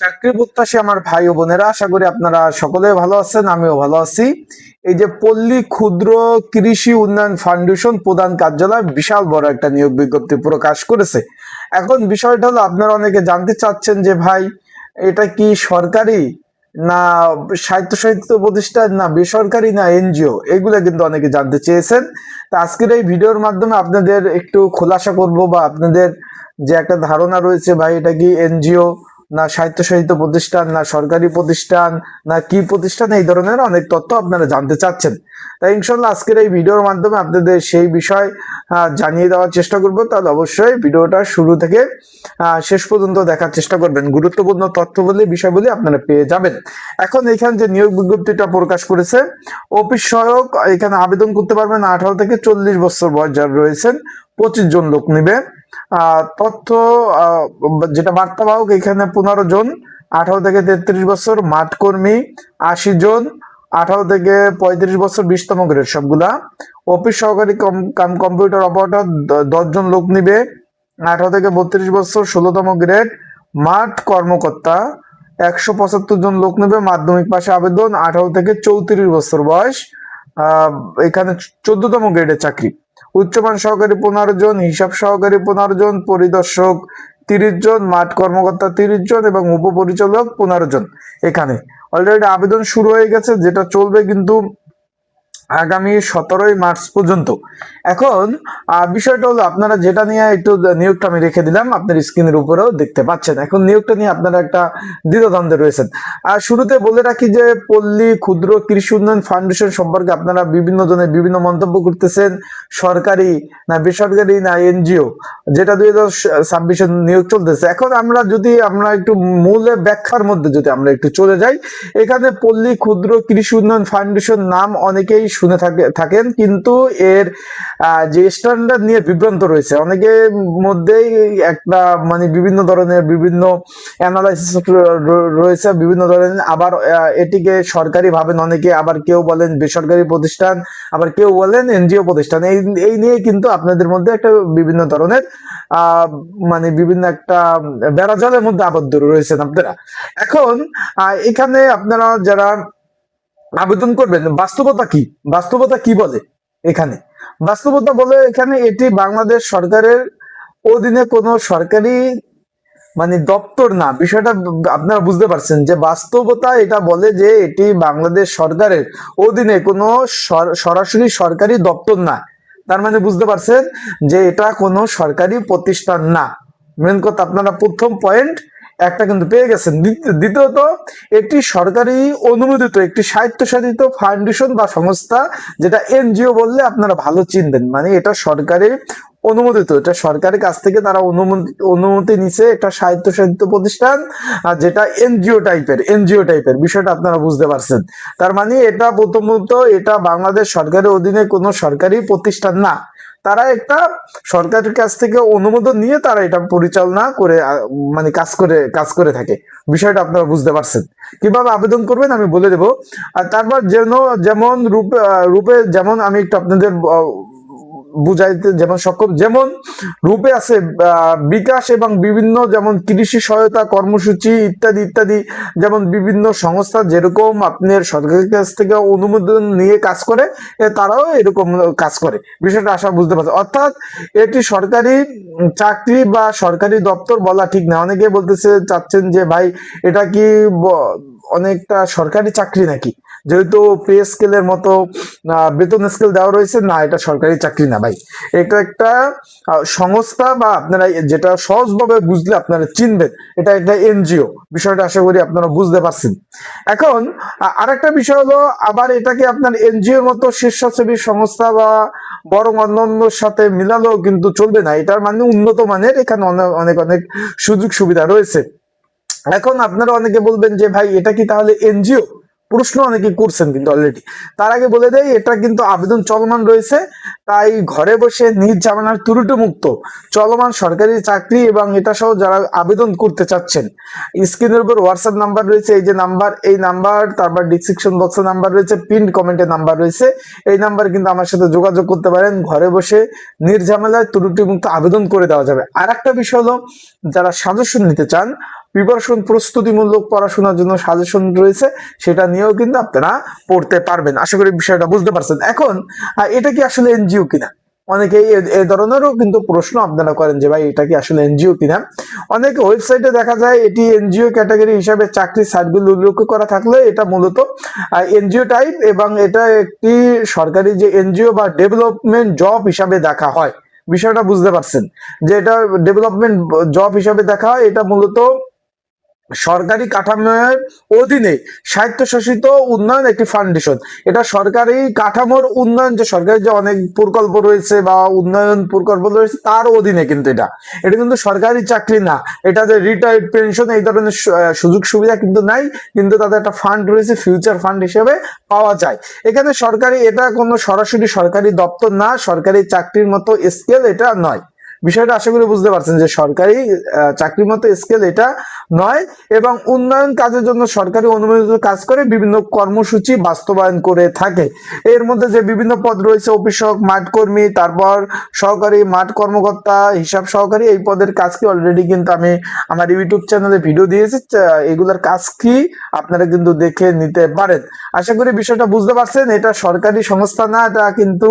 চাকরি প্রত্যাশী আমার ভাই ও বোনেরা, আশা করি আপনারা সকলে ভালো আছেন, আমিও ভালো আছি। এই যে পল্লী ক্ষুদ্র কৃষি উন্নয়ন ফাউন্ডেশন প্রধান কার্যালয় বিশাল বড় একটা নিয়োগ বিজ্ঞপ্তি প্রকাশ করেছে। এখন বিষয়টা হলো, আপনারা অনেকে জানতে চাচ্ছেন যে ভাই, এটা কি সরকারি না স্বায়ত্তশাসিত প্রতিষ্ঠান, না বেসরকারি, না এনজিও, এগুলো কিন্তু অনেকে জানতে চেয়েছেন। তা আজকের এই ভিডিওর মাধ্যমে আপনাদের একটু খোলাসা করব, বা আপনাদের যে একটা ধারণা রয়েছে ভাই, এটা কি এনজিও না স্বায়ত্তশাসিত প্রতিষ্ঠান, না সরকারি প্রতিষ্ঠান, না কি প্রতিষ্ঠান, এই ধরনের অনেক তথ্য আপনারা জানতে চাচ্ছেন। তাই ইনশাল্লাহ আজকের এই ভিডিওর মাধ্যমে আপনাদের সেই বিষয় জানিয়ে দেওয়ার চেষ্টা করব। তাহলে অবশ্যই ভিডিওটা শুরু থেকে শেষ পর্যন্ত দেখার চেষ্টা করবেন, গুরুত্বপূর্ণ তথ্যবলী বিষয়গুলি আপনারা পেয়ে যাবেন। এখন এখানে যে নিয়োগ বিজ্ঞপ্তিটা প্রকাশ করেছে, অফিস সহায়ক, এখানে আবেদন করতে পারবেন 18 থেকে 40 বছর বয়স যারা রয়েছেন, 25 জন লোক নিবে। তথ্য যেটা বার্তাবাহক, এখানে 15 জন 18 থেকে 33 বছর, মাঠ কর্মী 80 জন 18 থেকে 35 বছর, 20তম গ্রেড সবগুলা। অফিস সহকারী কম্পিউটার অপারেটর 10 জন লোক নিবে, 18 থেকে 32 বছর, 16তম গ্রেড। মাঠ কর্মকর্তা 175 জন লোক নেবে, মাধ্যমিক পাশে আবেদন, 18 থেকে 34 বছর বয়স, এখানে 14তম গ্রেডের চাকরি। উচ্চমান সহকারী 15 জন, হিসাব সহকারী 15 জন, পরিদর্শক 30 জন, মাঠ কর্মকর্তা 30 জন এবং উপপরিচালক 15 জন। এখানে অলরেডি আবেদন শুরু হয়ে গেছে, যেটা চলবে কিন্তু আগামী 17 মার্চ পর্যন্ত। এখন বিষয়টা হলো, আপনারা যেটা নিয়ে একটু নিয়োগটা আমি রেখে দিলাম, আপনার স্ক্রিনের উপরেও দেখতে পাচ্ছেন। এখন নিয়োগটা নিয়ে আপনারা একটা দ্বিধাদ্বন্দ্বে রয়েছেন। আর শুরুতে বলে রাখি যে পল্লী ক্ষুদ্র কৃষি উন্নয়ন ফাউন্ডেশন সম্পর্কে আপনারা বিভিন্ন জনের বিভিন্ন মন্তব্য করতেছেন, সরকারি না বেসরকারি না এনজিও, যেটা 2026 নিয়োগ চলতেছে। এখন আমরা একটু মূল ব্যাখ্যার মধ্যে যদি আমরা একটু চলে যাই, এখানে পল্লী ক্ষুদ্র কৃষি উন্নয়ন ফাউন্ডেশন নাম অনেকেই শুনে থাকেন, কিন্তু এর যে স্ট্যান্ডার্ড নিয়ে বিভ্রান্ত রয়েছে অনেকের মধ্যেই। একটা মানে বিভিন্ন ধরনের বিভিন্ন অ্যানালাইসিস রয়েছে, বিভিন্ন ধরনের। আবার এটিকে সরকারি ভাবেন অনেকে, আবার কেউ বলেন বেসরকারি প্রতিষ্ঠান, আবার কেউ বলেন এনজিও প্রতিষ্ঠান। এই নিয়ে কিন্তু আপনাদের মধ্যে একটা বিভিন্ন ধরনের মানে বিভিন্ন একটা বেড়াজালের মধ্যে আবদ্ধ রয়েছেন আপনারা। এখন এখানে আপনারা যারা আবেদন করবেন, বাস্তবতা কি বলে এখানে? বাস্তবতা বলে এখানে এটি বাংলাদেশ সরকারের অধীনে কোনো সরকারি মানে দপ্তর না। বিষয়টা আপনারা বুঝতে পারছেন যে বাস্তবতা এটা বলে যে এটি বাংলাদেশ সরকারের অধীনে কোনো সরাসরি সরকারি দপ্তর না। তার মানে বুঝতে পারছেন যে এটা কোনো সরকারি প্রতিষ্ঠান না। মেন কথা, আপনারা প্রথম পয়েন্ট একটা কিন্তু পেয়ে গেছেন। দ্বিতীয়ত, একটি সরকারি অনুমোদিত একটি স্বায়ত্তশাসিত ফাউন্ডেশন বা সংস্থা, যেটা এনজিও বললে আপনারা ভালো চিনবেন। মানে এটা সরকারি অনুমোদিত, এটা সরকারের কাছ থেকে তারা অনুমতি নিছে, একটা স্বায়ত্তশাসিত প্রতিষ্ঠান, আর যেটা এনজিও টাইপের বিষয়টা আপনারা বুঝতে পারছেন। তার মানে এটা প্রথমত এটা বাংলাদেশ সরকারের অধীনে কোনো সরকারি প্রতিষ্ঠান না। তারা একটা সরকারের কাছ থেকে অনুমোদন নিয়ে তারা এটা পরিচালনা করে মানে কাজ করে থাকে। বিষয়টা আপনারা বুঝতে পারছেন। কিভাবে আবেদন করবেন আমি বলে দেব। আর তারপর যেমন রূপে যেমন আমি একটু আপনাদের বুঝাইতে যেমন সক্ষম, যেমন রূপে আছে বিকাশ এবং বিভিন্ন যেমন কৃষি সহায়তা কর্মসূচি ইত্যাদি ইত্যাদি। যেমন বিভিন্ন সংস্থা যেরকম আপনার সরকারের কাছ থেকে অনুমোদন নিয়ে কাজ করে, তারাও এরকম কাজ করে। বিষয়টা আশা বুঝতে পারছে। অর্থাৎ এটি সরকারি চাকরি বা সরকারি দপ্তর বলা ঠিক না। অনেকে চাচ্ছেন যে ভাই, এটা কি অনেকটা সরকারি চাকরি নাকি, যেহেতু পে স্কেলের মতো বেতন স্কেল দেওয়া রয়েছে। না, এটা সরকারি চাকরি না ভাই, এটা একটা সংস্থা, বা আপনারা যেটা সহজভাবে বুঝলে আপনারা চিনবেন, এটা একটা এনজিও। বিষয়টা আশা করি আপনারা বুঝতে পারছেন। এখন আরেকটা বিষয় হলো, আবার এটাকে আপনার এনজিওর মতো স্বেচ্ছাসেবী সংস্থা বা বরং অন্যান্যর সাথে মিলালেও কিন্তু চলবে না। এটার মানে উন্নত মানের, এখানে অনেক অনেক সুযোগ সুবিধা রয়েছে। এখন আপনারা অনেকে বলবেন যে ভাই, এটা কি তাহলে এনজিও? প্রশ্ন অনেকে করছেন কিন্তু অলরেডি। তার আগে বলে দেয়, এটা কিন্তু আবেদন চলমান রয়েছে। তাই ঘরে বসে নিজ ঝামেলার ত্রুটি মুক্ত চলমান সরকারি চাকরি, এবং এটা সহ যারা আবেদন করতে চাচ্ছেন, স্ক্রিনের উপর হোয়াটসঅ্যাপ নাম্বার রয়েছে, এই যে নাম্বার, এই নাম্বার, তারপর ডিসক্রিপশন বক্সে নাম্বার রয়েছে, পিন কমেন্টে নাম্বার রয়েছে, এই নাম্বার কিন্তু আমার সাথে যোগাযোগ করতে পারেন। ঘরে বসে নির্ঝামেলায় ত্রুটি মুক্ত আবেদন করে দেওয়া যাবে। আর একটা বিষয় হলো, যারা সাজেশন নিতে চান, প্রিপারেশন প্রস্তুতিমূলক পড়াশোনার জন্য সাজেশন রয়েছে, সেটা নিয়েও কিন্তু আপনারা পড়তে পারবেন। আশা করি বিষয়টা বুঝতে পারছেন। এখন এটা কি আসলে এনজিও কিনা, অনেকে এই ধরনেরও কিন্তু প্রশ্ন আপনারা করেন যে ভাই এটা কি আসলে এনজিও কিনা। অনেক ওয়েবসাইটে দেখা যায় এটি এনজিও ক্যাটাগরি হিসাবে চাকরির সাইটগুলো উল্লেখ করা থাকলে এটা মূলত এনজিও টাইপ, এবং এটা একটি সরকারি যে এনজিও বা ডেভেলপমেন্ট জব হিসাবে দেখা হয়। বিষয়টা বুঝতে পারছেন যে এটা ডেভেলপমেন্ট জব হিসাবে দেখা হয়। এটা মূলত সরকারি কাঠামোর অধীনে স্বায়ত্তশাসিত উন্নয়ন একটি ফাউন্ডেশন। এটা সরকারি কাঠামোর উন্নয়ন, যে সরকারি যে অনেক প্রকল্প রয়েছে বা উন্নয়ন প্রকল্প রয়েছে তার অধীনে কিন্তু এটা কিন্তু সরকারি চাকরি না। এটা যে রিটায়ার্ড পেনশন এই ধরনের সুযোগ সুবিধা কিন্তু নাই, কিন্তু তাদের একটা ফান্ড রয়েছে, ফিউচার ফান্ড হিসেবে পাওয়া যায়। এখানে সরকারি, এটা কোনো সরাসরি সরকারি দপ্তর না, সরকারি চাকরির মতো স্কেল এটা নয়। বিষয়টা আশা করি বুঝতে পারছেন যে সরকারি চাকরির মতো স্কেল এটা নয়, এবং উন্নয়ন কাজের জন্য সরকারি অনুমোদিত কাজ করে বিভিন্ন কর্মসূচি বাস্তবায়ন করে থাকে। এর মধ্যে যে বিভিন্ন পদ রয়েছে, অফিস সহক, মাঠ কর্মী, তারপর সহকারী মাঠ কর্মকর্তা, হিসাব সহকারী, এই পদের কাজ কি অলরেডি কিন্তু আমি আমার ইউটিউব চ্যানেলে ভিডিও দিয়েছি, এগুলোর কাজ কি আপনারা কিন্তু দেখে নিতে পারেন। আশা করি বিষয়টা বুঝতে পারছেন। এটা সরকারি সংস্থা না, এটা কিন্তু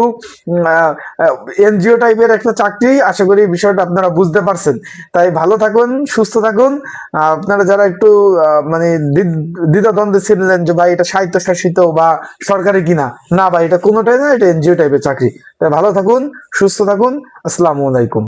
এনজিও টাইপের একটা চাকরি। আশা করি বিষয়টা আপনারা বুঝতে পারছেন। তাই ভালো থাকুন, সুস্থ থাকুন। আপনারা যারা একটু মানে দ্বিধাদ্বন্দ্বে ছিলেন যে ভাই এটা স্বায়ত্তশাসিত বা সরকারি কিনা, না ভাই এটা কোনোটাই না, এটা এনজিও টাইপের চাকরি। তাই ভালো থাকুন, সুস্থ থাকুন। আসসালামু আলাইকুম।